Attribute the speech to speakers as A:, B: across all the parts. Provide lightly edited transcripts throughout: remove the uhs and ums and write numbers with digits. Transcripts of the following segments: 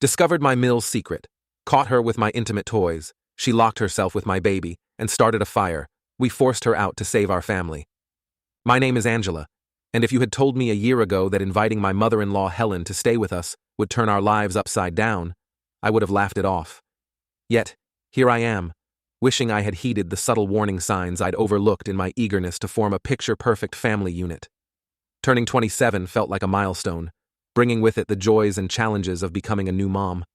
A: Discovered my Mill's secret. Caught her with my intimate toys. She locked herself with my baby and started a fire. We forced her out to save our family. My name is Angela, and if you had told me a year ago that inviting my mother-in-law Helen to stay with us would turn our lives upside down, I would have laughed it off. Yet, here I am, wishing I had heeded the subtle warning signs I'd overlooked in my eagerness to form a picture-perfect family unit. Turning 27 felt like a milestone, bringing with it the joys and challenges of becoming a new mom.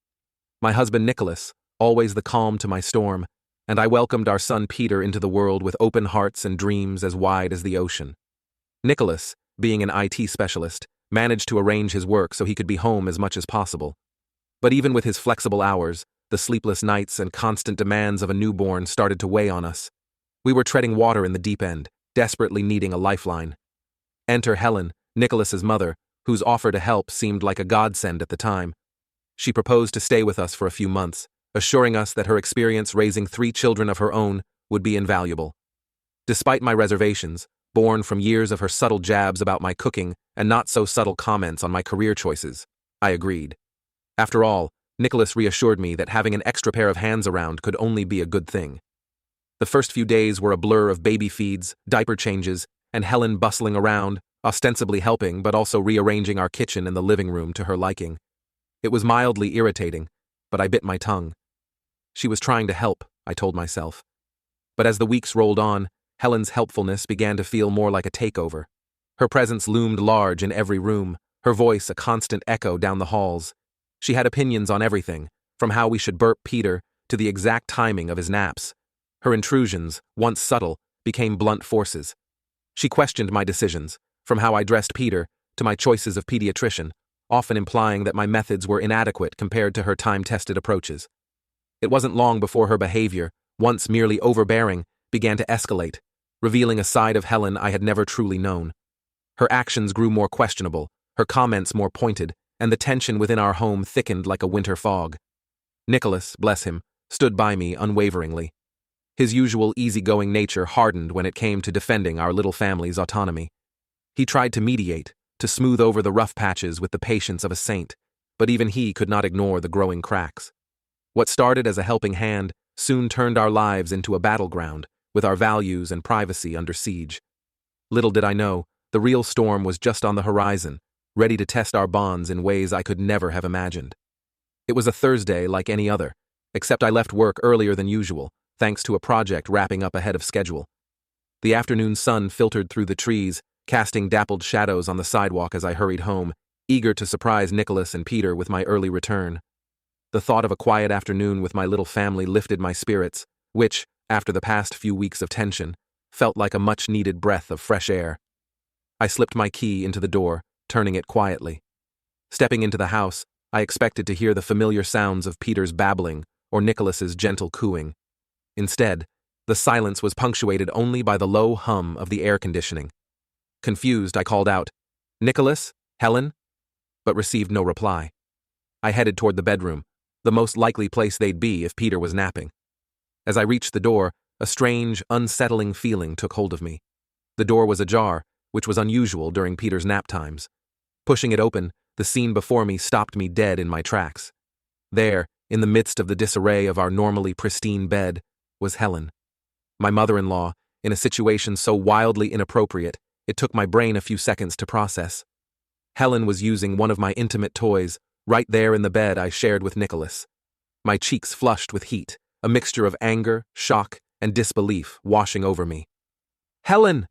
A: My husband Nicholas, always the calm to my storm, and I welcomed our son Peter into the world with open hearts and dreams as wide as the ocean. Nicholas, being an IT specialist, managed to arrange his work so he could be home as much as possible. But even with his flexible hours, the sleepless nights and constant demands of a newborn started to weigh on us. We were treading water in the deep end, desperately needing a lifeline. Enter Helen, Nicholas's mother, whose offer to help seemed like a godsend at the time. She proposed to stay with us for a few months, assuring us that her experience raising 3 children of her own would be invaluable. Despite my reservations, born from years of her subtle jabs about my cooking and not-so-subtle comments on my career choices, I agreed. After all, Nicholas reassured me that having an extra pair of hands around could only be a good thing. The first few days were a blur of baby feeds, diaper changes, and Helen bustling around, ostensibly helping but also rearranging our kitchen and the living room to her liking. It was mildly irritating, but I bit my tongue. She was trying to help, I told myself. But as the weeks rolled on, Helen's helpfulness began to feel more like a takeover. Her presence loomed large in every room, her voice a constant echo down the halls. She had opinions on everything, from how we should burp Peter to the exact timing of his naps. Her intrusions, once subtle, became blunt forces. She questioned my decisions, from how I dressed Peter to my choices of pediatrician, often implying that my methods were inadequate compared to her time-tested approaches. It wasn't long before her behavior, once merely overbearing, began to escalate, revealing a side of Helen I had never truly known. Her actions grew more questionable, her comments more pointed, and the tension within our home thickened like a winter fog. Nicholas, bless him, stood by me unwaveringly. His usual easygoing nature hardened when it came to defending our little family's autonomy. He tried to mediate, to smooth over the rough patches with the patience of a saint, but even he could not ignore the growing cracks. What started as a helping hand soon turned our lives into a battleground, with our values and privacy under siege. Little did I know, the real storm was just on the horizon, ready to test our bonds in ways I could never have imagined. It was a Thursday like any other, except I left work earlier than usual, thanks to a project wrapping up ahead of schedule. The afternoon sun filtered through the trees, casting dappled shadows on the sidewalk as I hurried home, eager to surprise Nicholas and Peter with my early return. The thought of a quiet afternoon with my little family lifted my spirits, which, after the past few weeks of tension, felt like a much-needed breath of fresh air. I slipped my key into the door, turning it quietly. Stepping into the house, I expected to hear the familiar sounds of Peter's babbling or Nicholas's gentle cooing. Instead, the silence was punctuated only by the low hum of the air conditioning. Confused, I called out, "Nicholas? Helen?" but received no reply. I headed toward the bedroom, the most likely place they'd be if Peter was napping. As I reached the door, a strange, unsettling feeling took hold of me. The door was ajar, which was unusual during Peter's nap times. Pushing it open, the scene before me stopped me dead in my tracks. There, in the midst of the disarray of our normally pristine bed, was Helen. My mother-in-law, in a situation so wildly inappropriate, it took my brain a few seconds to process. Helen was using one of my intimate toys, right there in the bed I shared with Nicholas. My cheeks flushed with heat, a mixture of anger, shock, and disbelief washing over me. "Helen!"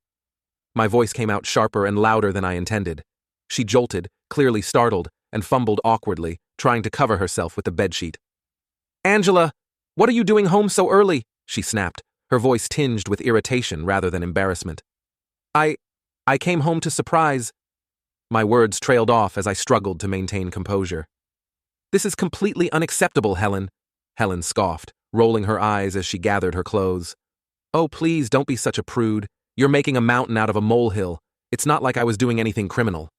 A: My voice came out sharper and louder than I intended. She jolted, clearly startled, and fumbled awkwardly, trying to cover herself with the bedsheet. "Angela, what are you doing home so early?" she snapped, her voice tinged with irritation rather than embarrassment. I came home to surprise." My words trailed off as I struggled to maintain composure. "This is completely unacceptable, Helen," Helen scoffed, rolling her eyes as she gathered her clothes. "Oh, please don't be such a prude. You're making a mountain out of a molehill. It's not like I was doing anything criminal."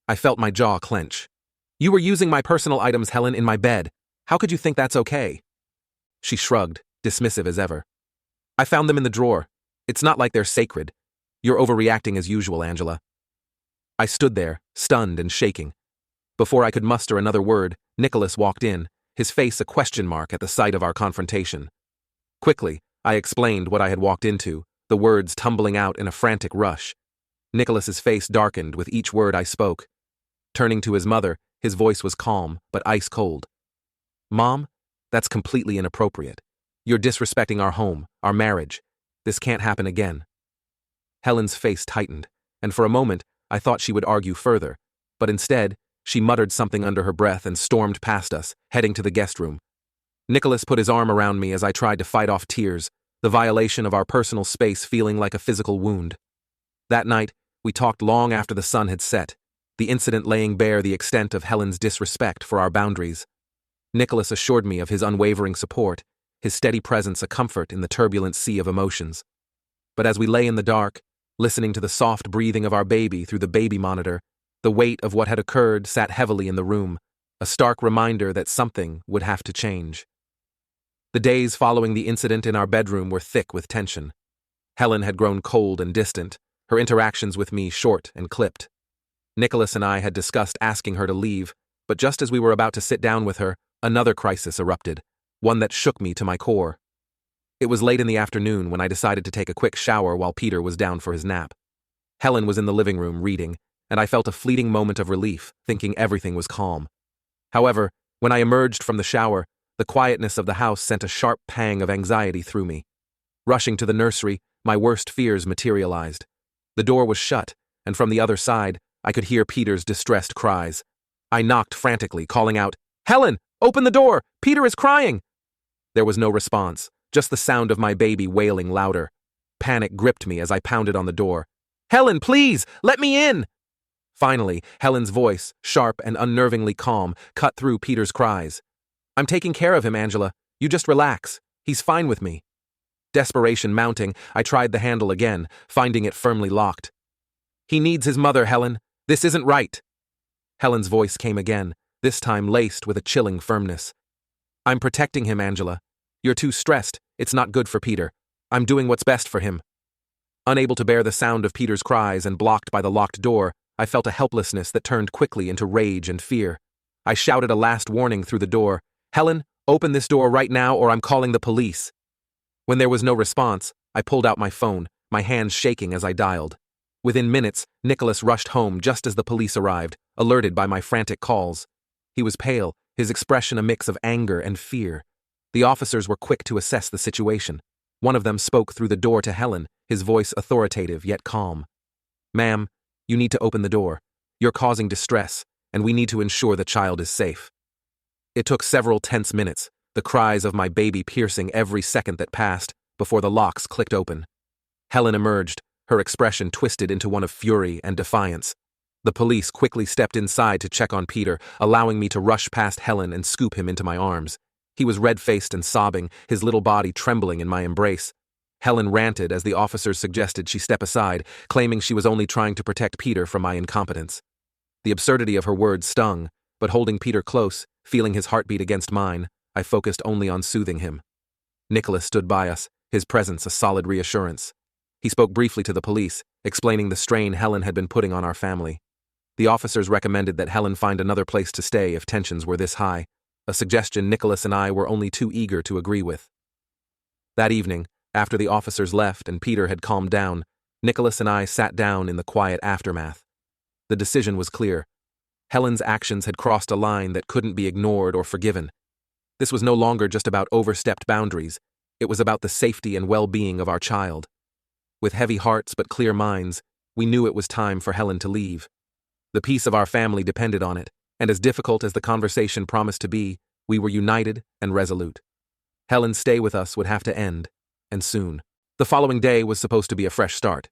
A: I felt my jaw clench. "You were using my personal items, Helen, in my bed. How could you think that's okay?" She shrugged, dismissive as ever. "I found them in the drawer. It's not like they're sacred. You're overreacting as usual, Angela." I stood there, stunned and shaking. Before I could muster another word, Nicholas walked in, his face a question mark at the sight of our confrontation. Quickly, I explained what I had walked into, the words tumbling out in a frantic rush. Nicholas's face darkened with each word I spoke. Turning to his mother, his voice was calm, but ice cold. "Mom, that's completely inappropriate. You're disrespecting our home, our marriage. This can't happen again." Helen's face tightened, and for a moment, I thought she would argue further, but instead, she muttered something under her breath and stormed past us, heading to the guest room. Nicholas put his arm around me as I tried to fight off tears, the violation of our personal space feeling like a physical wound. That night, we talked long after the sun had set, the incident laying bare the extent of Helen's disrespect for our boundaries. Nicholas assured me of his unwavering support, his steady presence a comfort in the turbulent sea of emotions. But as we lay in the dark, listening to the soft breathing of our baby through the baby monitor, the weight of what had occurred sat heavily in the room, a stark reminder that something would have to change. The days following the incident in our bedroom were thick with tension. Helen had grown cold and distant, her interactions with me short and clipped. Nicholas and I had discussed asking her to leave, but just as we were about to sit down with her, another crisis erupted, one that shook me to my core. It was late in the afternoon when I decided to take a quick shower while Peter was down for his nap. Helen was in the living room reading, and I felt a fleeting moment of relief, thinking everything was calm. However, when I emerged from the shower, the quietness of the house sent a sharp pang of anxiety through me. Rushing to the nursery, my worst fears materialized. The door was shut, and from the other side, I could hear Peter's distressed cries. I knocked frantically, calling out, "Helen, open the door! Peter is crying!" There was no response, just the sound of my baby wailing louder. Panic gripped me as I pounded on the door. "Helen, please, let me in!" Finally, Helen's voice, sharp and unnervingly calm, cut through Peter's cries. "I'm taking care of him, Angela. You just relax. He's fine with me." Desperation mounting, I tried the handle again, finding it firmly locked. "He needs his mother, Helen. This isn't right." Helen's voice came again, this time laced with a chilling firmness. "I'm protecting him, Angela. You're too stressed. It's not good for Peter. I'm doing what's best for him." Unable to bear the sound of Peter's cries and blocked by the locked door, I felt a helplessness that turned quickly into rage and fear. I shouted a last warning through the door. "Helen, open this door right now or I'm calling the police." When there was no response, I pulled out my phone, my hands shaking as I dialed. Within minutes, Nicholas rushed home just as the police arrived, alerted by my frantic calls. He was pale, his expression a mix of anger and fear. The officers were quick to assess the situation. One of them spoke through the door to Helen, his voice authoritative yet calm. "Ma'am, you need to open the door. You're causing distress, and we need to ensure the child is safe." It took several tense minutes, the cries of my baby piercing every second that passed, before the locks clicked open. Helen emerged, her expression twisted into one of fury and defiance. The police quickly stepped inside to check on Peter, allowing me to rush past Helen and scoop him into my arms. He was red-faced and sobbing, his little body trembling in my embrace. Helen ranted as the officers suggested she step aside, claiming she was only trying to protect Peter from my incompetence. The absurdity of her words stung, but holding Peter close, feeling his heartbeat against mine, I focused only on soothing him. Nicholas stood by us, his presence a solid reassurance. He spoke briefly to the police, explaining the strain Helen had been putting on our family. The officers recommended that Helen find another place to stay if tensions were this high, a suggestion Nicholas and I were only too eager to agree with. That evening, after the officers left and Peter had calmed down, Nicholas and I sat down in the quiet aftermath. The decision was clear. Helen's actions had crossed a line that couldn't be ignored or forgiven. This was no longer just about overstepped boundaries, it was about the safety and well-being of our child. With heavy hearts but clear minds, we knew it was time for Helen to leave. The peace of our family depended on it, and as difficult as the conversation promised to be, we were united and resolute. Helen's stay with us would have to end, and soon. The following day was supposed to be a fresh start.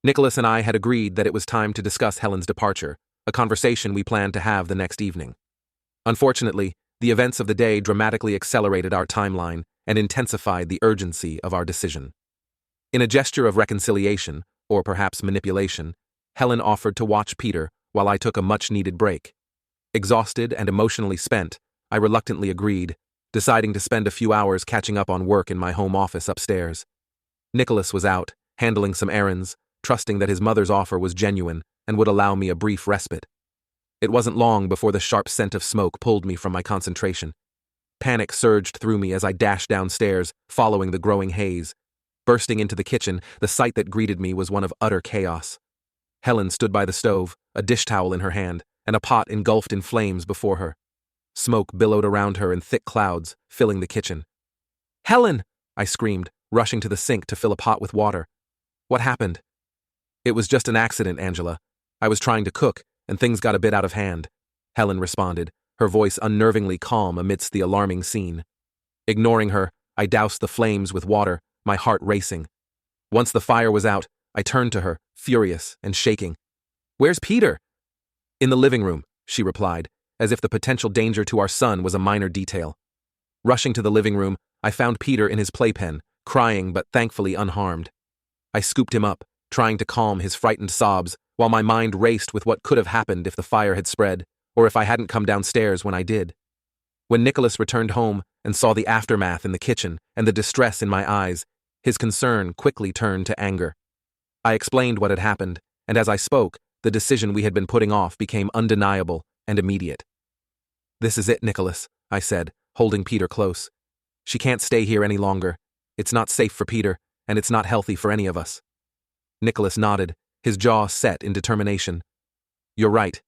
A: Nicholas and I had agreed that it was time to discuss Helen's departure, a conversation we planned to have the next evening. Unfortunately, the events of the day dramatically accelerated our timeline and intensified the urgency of our decision. In a gesture of reconciliation, or perhaps manipulation, Helen offered to watch Peter while I took a much-needed break. Exhausted and emotionally spent, I reluctantly agreed, deciding to spend a few hours catching up on work in my home office upstairs. Nicholas was out, handling some errands, trusting that his mother's offer was genuine and would allow me a brief respite. It wasn't long before the sharp scent of smoke pulled me from my concentration. Panic surged through me as I dashed downstairs, following the growing haze. Bursting into the kitchen, the sight that greeted me was one of utter chaos. Helen stood by the stove, a dish towel in her hand, and a pot engulfed in flames before her. Smoke billowed around her in thick clouds, filling the kitchen. "Helen!" I screamed, rushing to the sink to fill a pot with water. "What happened?" "It was just an accident, Angela. I was trying to cook, and things got a bit out of hand," Helen responded, her voice unnervingly calm amidst the alarming scene. Ignoring her, I doused the flames with water, my heart racing. Once the fire was out, I turned to her, furious and shaking. "Where's Peter?" "In the living room," she replied, as if the potential danger to our son was a minor detail. Rushing to the living room, I found Peter in his playpen, crying but thankfully unharmed. I scooped him up, trying to calm his frightened sobs, while my mind raced with what could have happened if the fire had spread, or if I hadn't come downstairs when I did. When Nicholas returned home and saw the aftermath in the kitchen and the distress in my eyes, his concern quickly turned to anger. I explained what had happened, and as I spoke, the decision we had been putting off became undeniable and immediate. "This is it, Nicholas," I said, holding Peter close. "She can't stay here any longer. It's not safe for Peter, and it's not healthy for any of us." Nicholas nodded, his jaw set in determination. "You're right.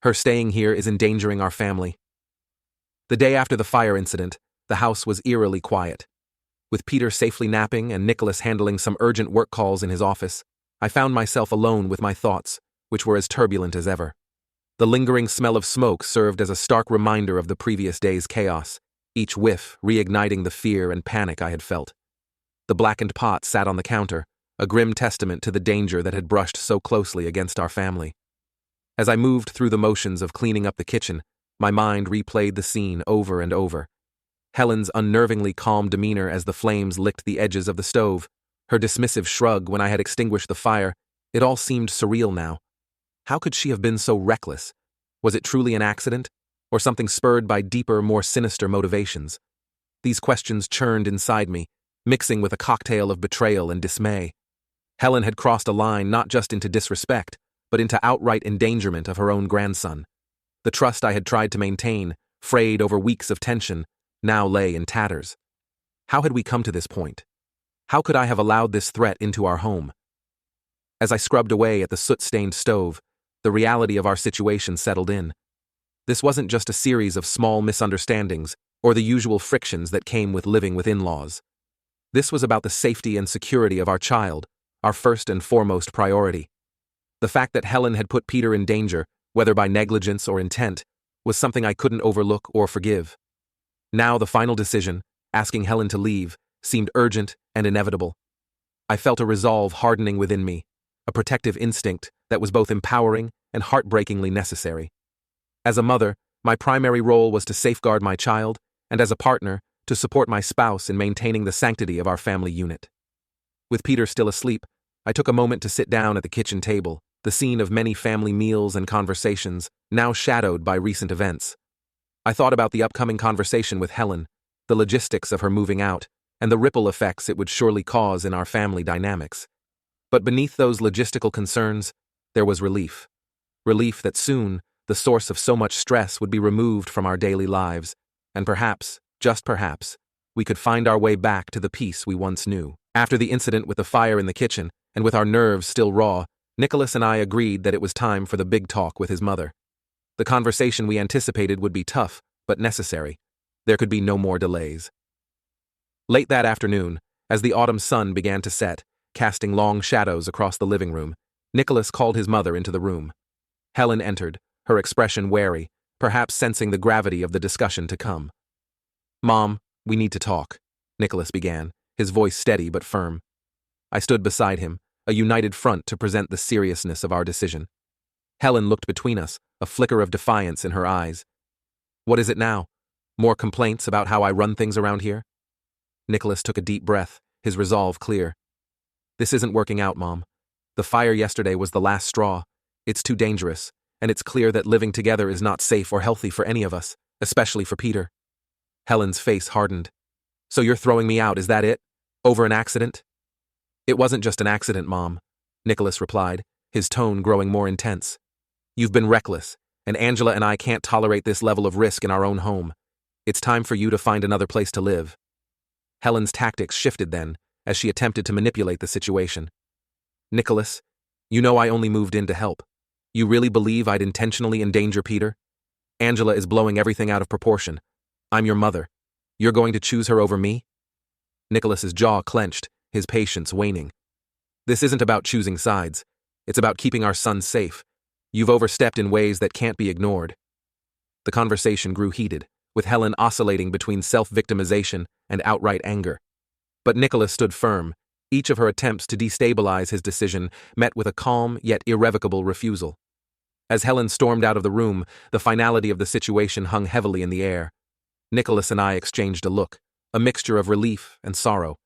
A: Her staying here is endangering our family." The day after the fire incident, the house was eerily quiet. With Peter safely napping and Nicholas handling some urgent work calls in his office, I found myself alone with my thoughts, which were as turbulent as ever. The lingering smell of smoke served as a stark reminder of the previous day's chaos, each whiff reigniting the fear and panic I had felt. The blackened pot sat on the counter, a grim testament to the danger that had brushed so closely against our family. As I moved through the motions of cleaning up the kitchen, my mind replayed the scene over and over. Helen's unnervingly calm demeanor as the flames licked the edges of the stove, her dismissive shrug when I had extinguished the fire, it all seemed surreal now. How could she have been so reckless? Was it truly an accident, or something spurred by deeper, more sinister motivations? These questions churned inside me, mixing with a cocktail of betrayal and dismay. Helen had crossed a line not just into disrespect, but into outright endangerment of her own grandson. The trust I had tried to maintain, frayed over weeks of tension, now lay in tatters. How had we come to this point? How could I have allowed this threat into our home? As I scrubbed away at the soot-stained stove, the reality of our situation settled in. This wasn't just a series of small misunderstandings or the usual frictions that came with living with in-laws. This was about the safety and security of our child, our first and foremost priority. The fact that Helen had put Peter in danger, whether by negligence or intent, was something I couldn't overlook or forgive. Now the final decision, asking Helen to leave, seemed urgent and inevitable. I felt a resolve hardening within me, a protective instinct that was both empowering and heartbreakingly necessary. As a mother, my primary role was to safeguard my child, and as a partner, to support my spouse in maintaining the sanctity of our family unit. With Peter still asleep, I took a moment to sit down at the kitchen table, the scene of many family meals and conversations, now shadowed by recent events. I thought about the upcoming conversation with Helen, the logistics of her moving out, and the ripple effects it would surely cause in our family dynamics. But beneath those logistical concerns, there was relief. Relief that soon, the source of so much stress would be removed from our daily lives, and perhaps, just perhaps, we could find our way back to the peace we once knew. After the incident with the fire in the kitchen, and with our nerves still raw, Nicholas and I agreed that it was time for the big talk with his mother. The conversation we anticipated would be tough, but necessary. There could be no more delays. Late that afternoon, as the autumn sun began to set, casting long shadows across the living room, Nicholas called his mother into the room. Helen entered, her expression wary, perhaps sensing the gravity of the discussion to come. "Mom, we need to talk," Nicholas began, his voice steady but firm. I stood beside him, a united front to present the seriousness of our decision. Helen looked between us, a flicker of defiance in her eyes. "What is it now? More complaints about how I run things around here?" Nicholas took a deep breath, his resolve clear. "This isn't working out, Mom. The fire yesterday was the last straw. It's too dangerous, and it's clear that living together is not safe or healthy for any of us, especially for Peter." Helen's face hardened. "So you're throwing me out, is that it? Over an accident?" "It wasn't just an accident, Mom," Nicholas replied, his tone growing more intense. "You've been reckless, and Angela and I can't tolerate this level of risk in our own home. It's time for you to find another place to live." Helen's tactics shifted then, as she attempted to manipulate the situation. "Nicholas, you know I only moved in to help. You really believe I'd intentionally endanger Peter? Angela is blowing everything out of proportion. I'm your mother. You're going to choose her over me?" Nicholas's jaw clenched, his patience waning. "This isn't about choosing sides. It's about keeping our son safe. You've overstepped in ways that can't be ignored." The conversation grew heated, with Helen oscillating between self-victimization and outright anger. But Nicholas stood firm. Each of her attempts to destabilize his decision met with a calm yet irrevocable refusal. As Helen stormed out of the room, the finality of the situation hung heavily in the air. Nicholas and I exchanged a look, a mixture of relief and sorrow.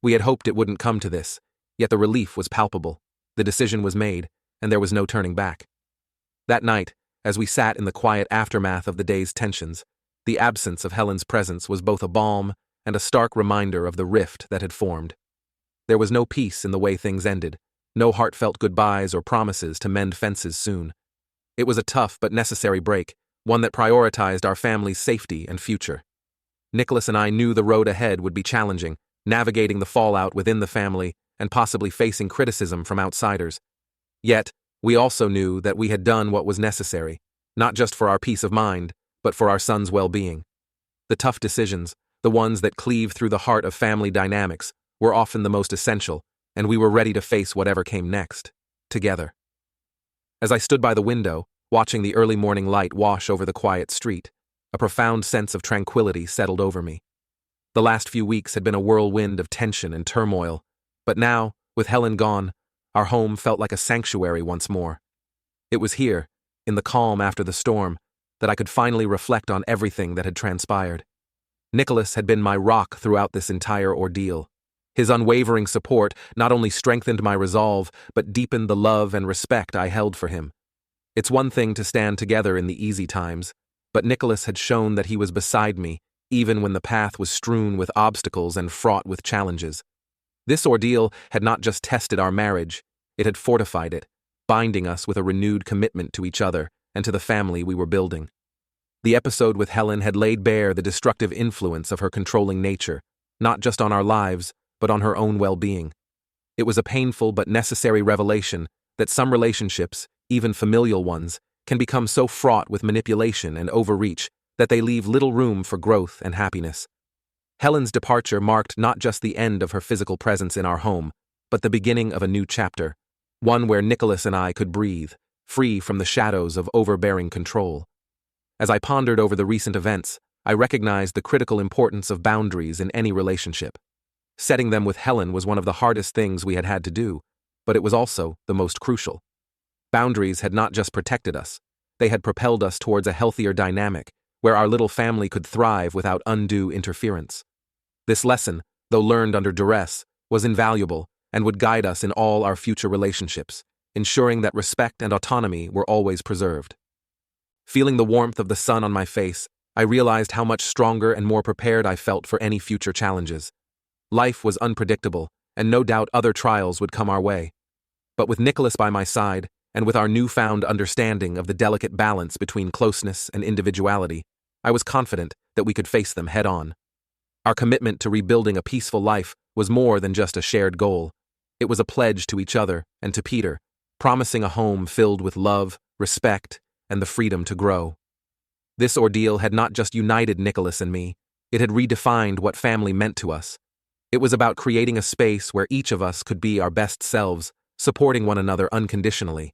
A: We had hoped it wouldn't come to this, yet the relief was palpable. The decision was made, and there was no turning back. That night, as we sat in the quiet aftermath of the day's tensions, the absence of Helen's presence was both a balm and a stark reminder of the rift that had formed. There was no peace in the way things ended, no heartfelt goodbyes or promises to mend fences soon. It was a tough but necessary break, one that prioritized our family's safety and future. Nicholas and I knew the road ahead would be challenging, navigating the fallout within the family and possibly facing criticism from outsiders. Yet, we also knew that we had done what was necessary, not just for our peace of mind, but for our son's well-being. The tough decisions, the ones that cleave through the heart of family dynamics, were often the most essential, and we were ready to face whatever came next, together. As I stood by the window, watching the early morning light wash over the quiet street, a profound sense of tranquility settled over me. The last few weeks had been a whirlwind of tension and turmoil, but now, with Helen gone, our home felt like a sanctuary once more. It was here, in the calm after the storm, that I could finally reflect on everything that had transpired. Nicholas had been my rock throughout this entire ordeal. His unwavering support not only strengthened my resolve, but deepened the love and respect I held for him. It's one thing to stand together in the easy times, but Nicholas had shown that he was beside me, even when the path was strewn with obstacles and fraught with challenges. This ordeal had not just tested our marriage, it had fortified it, binding us with a renewed commitment to each other and to the family we were building. The episode with Helen had laid bare the destructive influence of her controlling nature, not just on our lives, but on her own well-being. It was a painful but necessary revelation that some relationships, even familial ones, can become so fraught with manipulation and overreach that they leave little room for growth and happiness. Helen's departure marked not just the end of her physical presence in our home, but the beginning of a new chapter, one where Nicholas and I could breathe, free from the shadows of overbearing control. As I pondered over the recent events, I recognized the critical importance of boundaries in any relationship. Setting them with Helen was one of the hardest things we had had to do, but it was also the most crucial. Boundaries had not just protected us, they had propelled us towards a healthier dynamic, where our little family could thrive without undue interference. This lesson, though learned under duress, was invaluable and would guide us in all our future relationships, ensuring that respect and autonomy were always preserved. Feeling the warmth of the sun on my face, I realized how much stronger and more prepared I felt for any future challenges. Life was unpredictable, and no doubt other trials would come our way. But with Nicholas by my side, and with our newfound understanding of the delicate balance between closeness and individuality, I was confident that we could face them head-on. Our commitment to rebuilding a peaceful life was more than just a shared goal. It was a pledge to each other and to Peter, promising a home filled with love, respect, and the freedom to grow. This ordeal had not just united Nicholas and me, it had redefined what family meant to us. It was about creating a space where each of us could be our best selves, supporting one another unconditionally.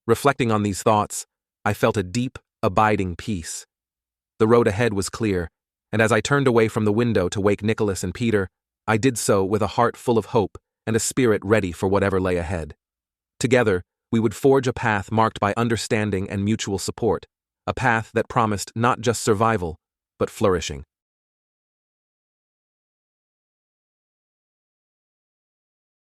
A: Reflecting on these thoughts, I felt a deep, abiding peace. The road ahead was clear, and as I turned away from the window to wake Nicholas and Peter, I did so with a heart full of hope and a spirit ready for whatever lay ahead. Together, we would forge a path marked by understanding and mutual support, a path that promised not just survival, but flourishing.